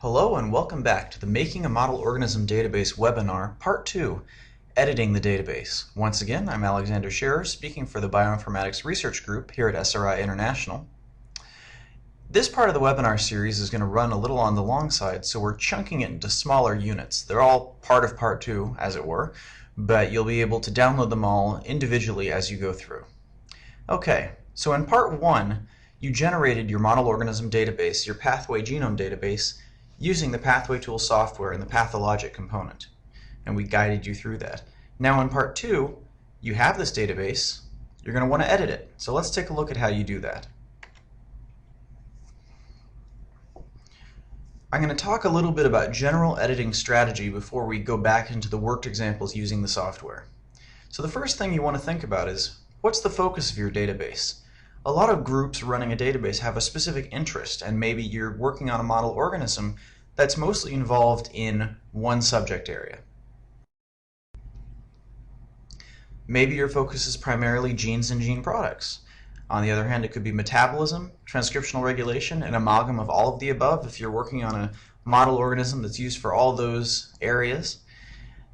Hello and welcome back to the Making a Model Organism Database webinar, Part 2, Editing the Database. Once again, I'm Alexander Scherer, speaking for the Bioinformatics Research Group here at SRI International. This part of the webinar series is going to run a little on the long side, so we're chunking it into smaller units. They're all part of Part 2, as it were, but you'll be able to download them all individually as you go through. Okay, so in Part 1, you generated your model organism database, your pathway genome database, using the Pathway Tool software and the pathologic component. And we guided you through that. Now in Part 2, you have this database, you're going to want to edit it. So let's take a look at how you do that. I'm going to talk a little bit about general editing strategy before we go back into the worked examples using the software. So the first thing you want to think about is, what's the focus of your database? A lot of groups running a database have a specific interest, and maybe you're working on a model organism that's mostly involved in one subject area. Maybe your focus is primarily genes and gene products. On the other hand, it could be metabolism, transcriptional regulation, an amalgam of all of the above if you're working on a model organism that's used for all those areas.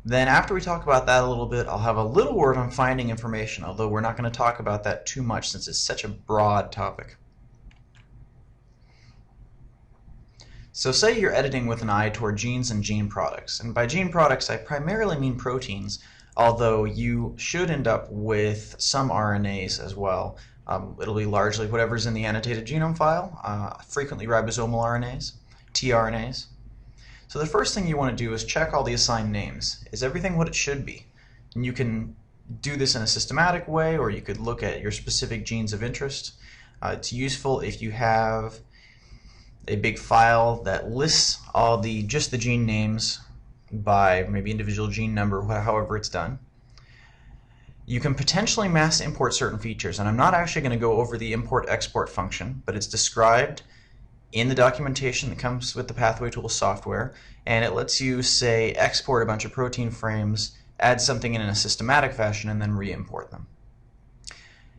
Then after we talk about that a little bit, I'll have a little word on finding information, although we're not going to talk about that too much since it's such a broad topic. So say you're editing with an eye toward genes and gene products. And by gene products, I primarily mean proteins, although you should end up with some RNAs as well. It'll be largely whatever's in the annotated genome file, frequently ribosomal RNAs, tRNAs. So the first thing you want to do is check all the assigned names. Is everything what it should be? And you can do this in a systematic way, or you could look at your specific genes of interest. It's useful if you have a big file that lists all just the gene names by maybe individual gene number, however it's done. You can potentially mass import certain features, and I'm not actually going to go over the import-export function, but it's described in the documentation that comes with the Pathway Tool software, and it lets you, say, export a bunch of protein frames, add something in a systematic fashion, and then re-import them.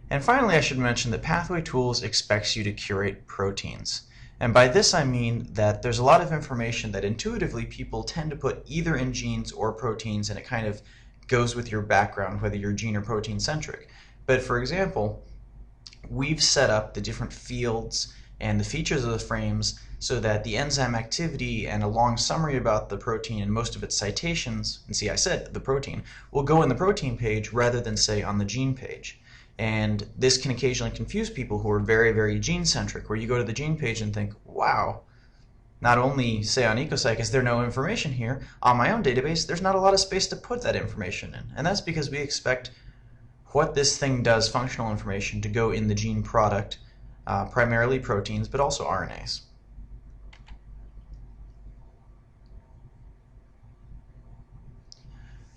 And finally, I should mention that Pathway Tools expects you to curate proteins. And by this I mean that there's a lot of information that intuitively people tend to put either in genes or proteins, and it kind of goes with your background, whether you're gene or protein centric. But for example, we've set up the different fields and the features of the frames so that the enzyme activity and a long summary about the protein and most of its citations, and see I said the protein, will go in the protein page rather than say on the gene page. And this can occasionally confuse people who are very, very gene-centric, where you go to the gene page and think, wow, not only say on EcoPsych is there no information here, on my own database there's not a lot of space to put that information in. And that's because we expect what this thing does, functional information, to go in the gene product, primarily proteins, but also RNAs.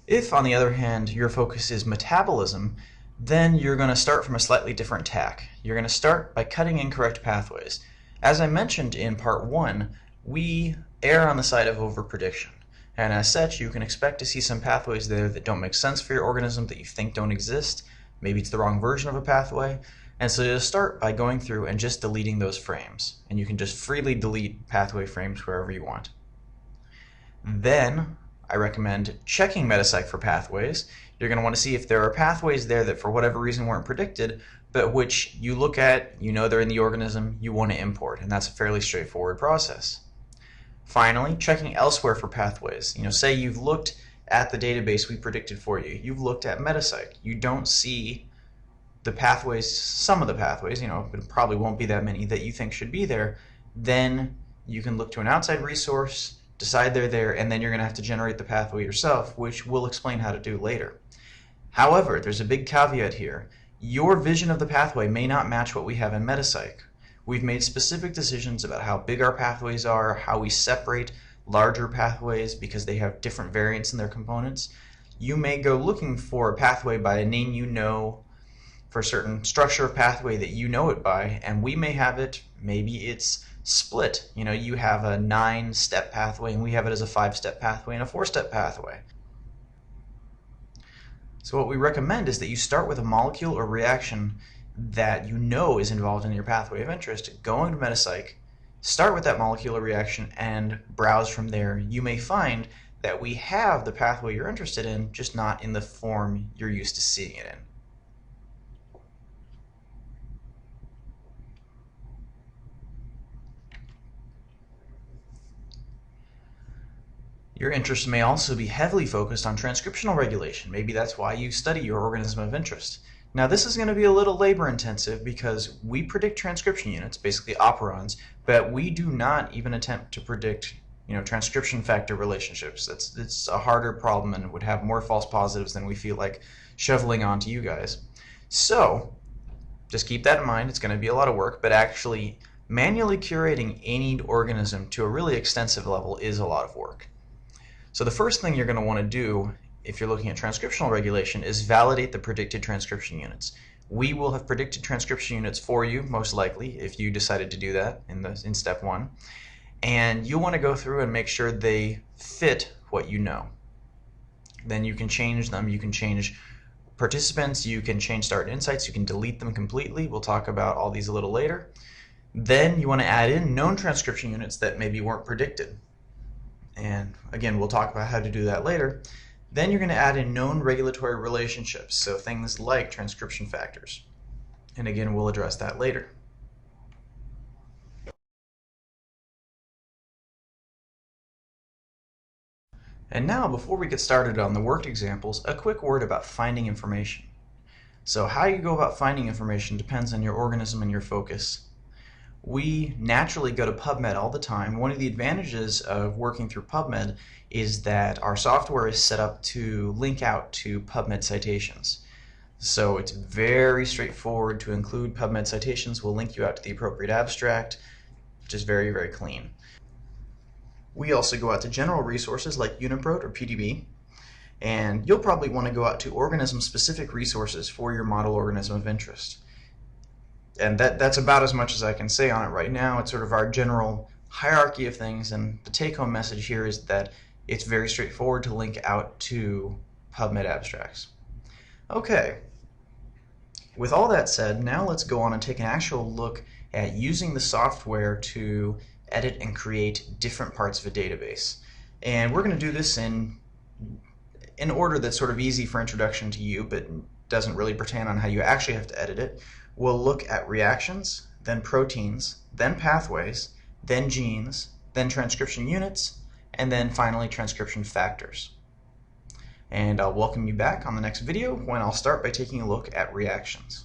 If, on the other hand, your focus is metabolism, then you're going to start from a slightly different tack. You're going to start by cutting incorrect pathways. As I mentioned in Part 1, we err on the side of overprediction. And as such, you can expect to see some pathways there that don't make sense for your organism, that you think don't exist. Maybe it's the wrong version of a pathway. And so you'll start by going through and just deleting those frames. And you can just freely delete pathway frames wherever you want. Then I recommend checking Metasec for pathways. You're going to want to see if there are pathways there that for whatever reason weren't predicted, but which you look at, you know they're in the organism, you want to import, and that's a fairly straightforward process. Finally, checking elsewhere for pathways. Say you've looked at the database we predicted for you. You've looked at Metasec. You don't see the pathways, some of the pathways, but it probably won't be that many that you think should be there. Then you can look to an outside resource, decide they're there, and then you're going to have to generate the pathway yourself, which we'll explain how to do later. However, there's a big caveat here. Your vision of the pathway may not match what we have in Metasec. We've made specific decisions about how big our pathways are, how we separate larger pathways because they have different variants in their components. You may go looking for a pathway by a name you know, for a certain structure of pathway that you know it by, and we may have it, maybe it's split. You have a 9-step pathway and we have it as a 5-step pathway and a 4-step pathway. So what we recommend is that you start with a molecule or reaction that you know is involved in your pathway of interest, go into Metasec, Start with that molecular reaction and browse from there. You may find that we have the pathway you're interested in, just not in the form you're used to seeing it in. Your interest may also be heavily focused on transcriptional regulation. Maybe that's why you study your organism of interest. Now this is going to be a little labor intensive because we predict transcription units, basically operons, but we do not even attempt to predict transcription factor relationships. It's a harder problem and would have more false positives than we feel like shoveling onto you guys. So just keep that in mind. It's going to be a lot of work, but actually manually curating any organism to a really extensive level is a lot of work. So the first thing you're going to want to do if you're looking at transcriptional regulation is validate the predicted transcription units. We will have predicted transcription units for you, most likely, if you decided to do that in step 1. And you'll want to go through and make sure they fit what you know. Then you can change them. You can change participants. You can change start insights. You can delete them completely. We'll talk about all these a little later. Then you want to add in known transcription units that maybe weren't predicted. And again, we'll talk about how to do that later. Then you're going to add in known regulatory relationships, so things like transcription factors. And again, we'll address that later. And now, before we get started on the worked examples, a quick word about finding information. So how you go about finding information depends on your organism and your focus. We naturally go to PubMed all the time. One of the advantages of working through PubMed is that our software is set up to link out to PubMed citations. So it's very straightforward to include PubMed citations. We'll link you out to the appropriate abstract, which is very, very clean. We also go out to general resources like Uniprot or PDB, and you'll probably want to go out to organism-specific resources for your model organism of interest. And that's about as much as I can say on it right now. It's sort of our general hierarchy of things, and the take-home message here is that it's very straightforward to link out to PubMed abstracts. Okay, with all that said, now let's go on and take an actual look at using the software to edit and create different parts of a database. And we're going to do this in order that's sort of easy for introduction to you, but doesn't really pertain on how you actually have to edit it. We'll look at reactions, then proteins, then pathways, then genes, then transcription units, and then finally transcription factors. And I'll welcome you back on the next video when I'll start by taking a look at reactions.